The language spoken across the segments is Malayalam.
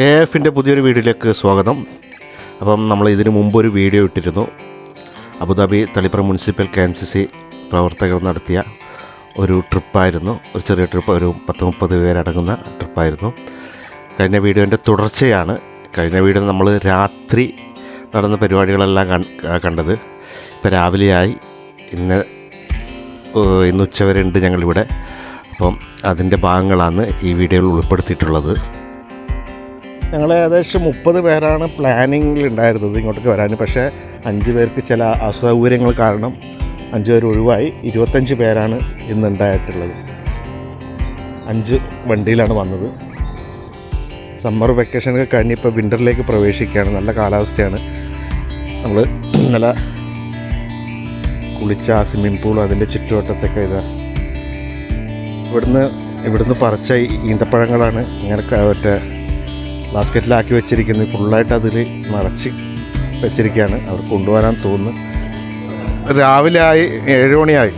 AFൻ്റെ പുതിയൊരു വീഡിയോയിലേക്ക് സ്വാഗതം. അപ്പം നമ്മൾ ഇതിനു മുമ്പൊരു വീഡിയോ ഇട്ടിരുന്നു. അബുദാബി തളിപ്പറ മുനിസിപ്പൽ KMCC പ്രവർത്തകർ നടത്തിയ ഒരു ട്രിപ്പായിരുന്നു. ഒരു ചെറിയ ട്രിപ്പ്, ഒരു 10-30 പേരടങ്ങുന്ന ട്രിപ്പായിരുന്നു. കഴിഞ്ഞ വീഡിയോൻ്റെ തുടർച്ചയാണ്. കഴിഞ്ഞ വീഡിയോ നമ്മൾ രാത്രി നടന്ന പരിപാടികളെല്ലാം കണ്ടത്. ഇപ്പോൾ രാവിലെയായി. ഇന്ന് ഉച്ചവരെ ഉണ്ട് ഞങ്ങളിവിടെ. അപ്പം അതിൻ്റെ ഭാഗങ്ങളാണ് ഈ വീഡിയോയിൽ ഉൾപ്പെടുത്തിയിട്ടുള്ളത്. ഞങ്ങൾ ഏകദേശം 30 പേരാണ് പ്ലാനിങ്ങിലുണ്ടായിരുന്നത് ഇങ്ങോട്ടേക്ക് വരാൻ. പക്ഷേ 5 പേർക്ക് ചില അസൗകര്യങ്ങൾ കാരണം 5 പേർ ഒഴിവായി. 25 പേരാണ് ഇന്നുണ്ടായിട്ടുള്ളത്. 5 വണ്ടിയിലാണ് വന്നത്. സമ്മർ വെക്കേഷനൊക്കെ കഴിഞ്ഞ് ഇപ്പോൾ വിൻ്ററിലേക്ക് പ്രവേശിക്കുകയാണ്. നല്ല കാലാവസ്ഥയാണ്. നമ്മൾ നല്ല കുളിച്ച സ്വിമ്മിംഗ് പൂളും അതിൻ്റെ ചുറ്റുവട്ടത്തൊക്കെ ഇവിടുന്ന് പറിച്ച ഈന്തപ്പഴങ്ങളാണ് ഇങ്ങനെ മറ്റേ ബാസ്ക്കറ്റിലാക്കി വെച്ചിരിക്കുന്നത്. ഫുള്ളായിട്ട് അതിൽ നിറച്ച് വെച്ചിരിക്കുകയാണ്. അവർ കൊണ്ടുപോകാനാന്ന് തോന്നുന്നു. രാവിലെ ആയി, 7 മണിയായി.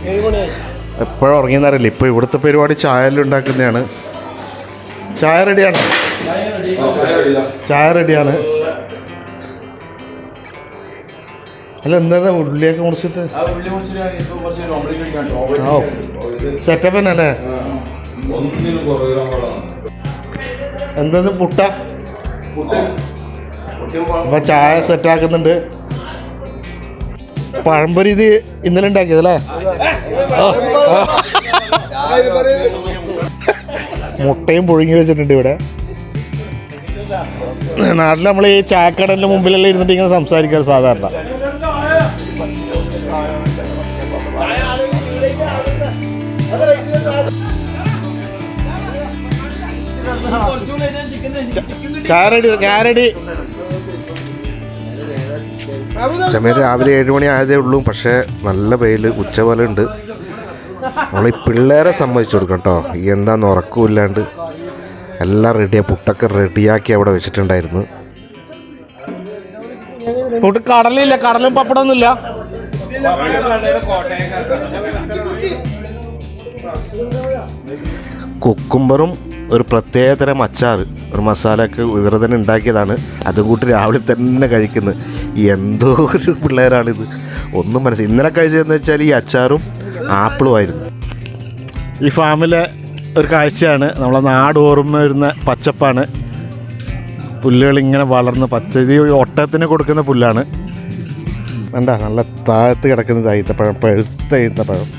എപ്പോഴും ഉറങ്ങിയെന്നറിയില്ല. ഇപ്പോൾ ഇവിടുത്തെ പരിപാടി ചായയിലുണ്ടാക്കുന്നതാണ്. ചായ റെഡിയാണ്. ചായ റെഡിയാണ്. അല്ല, എന്താ ഉള്ളിയൊക്കെ മുറിച്ചിട്ട് സെറ്റപ്പ് തന്നെ അല്ലേ? എന്താ പുട്ട? അപ്പൊ ചായ സെറ്റാക്കുന്നുണ്ട്. പഴംപൊരി ഇത് ഇന്നലെ ഉണ്ടാക്കിയതല്ലേ? മുട്ടയും പുഴുങ്ങി വെച്ചിട്ടുണ്ട് ഇവിടെ. നാട്ടിൽ നമ്മൾ ഈ ചായക്കടലിൻ്റെ മുമ്പിലെല്ലാം ഇരുന്നിട്ട് ഇങ്ങനെ സംസാരിക്കാറ് സാധാരണ. സമയം രാവിലെ 7 മണി ആയതേ ഉള്ളൂ. പക്ഷേ നല്ല വെയിൽ, ഉച്ച പോലെ ഉണ്ട്. നമ്മളീ പിള്ളേരെ സമ്മതിച്ചു കൊടുക്കണം കേട്ടോ. എന്താന്ന് ഉറക്കമില്ലാണ്ട് എല്ലാം റെഡിയാണ്. പുട്ടൊക്കെ റെഡിയാക്കി അവിടെ വെച്ചിട്ടുണ്ടായിരുന്നു. കടലില്ല, കടലും പപ്പടമൊന്നുമില്ല. കുക്കുംബറും ഒരു പ്രത്യേകതരം അച്ചാർ, ഒരു മസാലയൊക്കെ ഇവർ തന്നെ ഉണ്ടാക്കിയതാണ്. അതും കൂട്ടി രാവിലെ തന്നെ കഴിക്കുന്നത്. എന്തോ ഒരു പിള്ളേരാണിത്, ഒന്നും മനസ്സിലായി. ഇന്നലെ കഴിച്ചതെന്ന് വെച്ചാൽ ഈ അച്ചാറും ആപ്പിളും ആയിരുന്നു. ഈ ഫാമിലെ ഒരു കാഴ്ചയാണ്. നമ്മളെ നാട് ഓർമ്മ വരുന്ന പച്ചപ്പാണ്. പുല്ലുകളിങ്ങനെ വളർന്ന് പച്ച. ഇത് ഒട്ടകത്തിന് കൊടുക്കുന്ന പുല്ലാണ്. വേണ്ട, നല്ല താഴത്ത് കിടക്കുന്നത് ഈത്തപ്പഴം, പഴുത്ത ഈത്തപ്പഴം.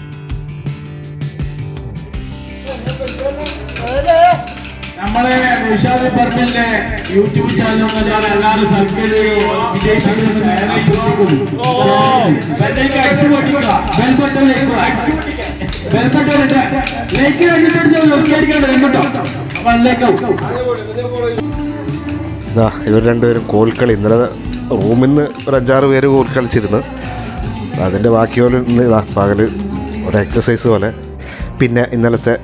നമ്മളെ നിഷാദ് പറമ്പിലിന്റെ യൂട്യൂബ് ചാനൽ എല്ലാവരും സബ്സ്ക്രൈബ് ഇവർ രണ്ടുപേരും കോൽക്കളി. ഇന്നലെ റൂമിൽ നിന്ന് ഒരു 5-6 പേര് കോൽ കളിച്ചിരുന്നു. അതിൻ്റെ ബാക്കി പോലെ ഇന്ന് പകല് ഒരു എക്സസൈസ് പോലെ. പിന്നെ ഇന്നലത്തെ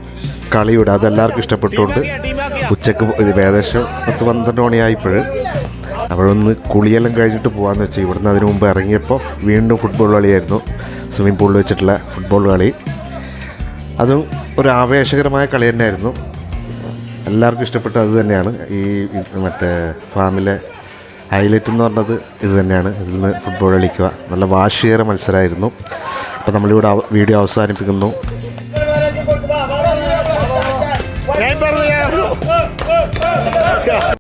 കളിയുടെ അതെല്ലാവർക്കും ഇഷ്ടപ്പെട്ടുകൊണ്ട് ഉച്ചക്ക് ഏകദേശം 10-12 മണിയായപ്പോൾ അപ്പോഴൊന്ന് കുളിയെല്ലാം കഴിഞ്ഞിട്ട് പോകാമെന്ന് വെച്ചാൽ ഇവിടുന്ന് അതിന് മുമ്പ് ഇറങ്ങിയപ്പോൾ വീണ്ടും ഫുട്ബോൾ കളിയായിരുന്നു. സ്വിമ്മിംഗ് പൂളിൽ വെച്ചിട്ടുള്ള ഫുട്ബോൾ കളി. അതും ഒരു ആവേശകരമായ കളി തന്നെയായിരുന്നു. എല്ലാവർക്കും ഇഷ്ടപ്പെട്ടത് അത് തന്നെയാണ്. ഈ മറ്റേ ഫാമിലെ ഹൈലൈറ്റ് എന്ന് പറഞ്ഞത് ഇത് തന്നെയാണ്. ഇതിൽ നിന്ന് ഫുട്ബോൾ കളിക്കുക. നല്ല വാശിയേറെ മത്സരമായിരുന്നു. അപ്പോൾ നമ്മളിവിടെ വീഡിയോ അവസാനിപ്പിക്കുന്നു.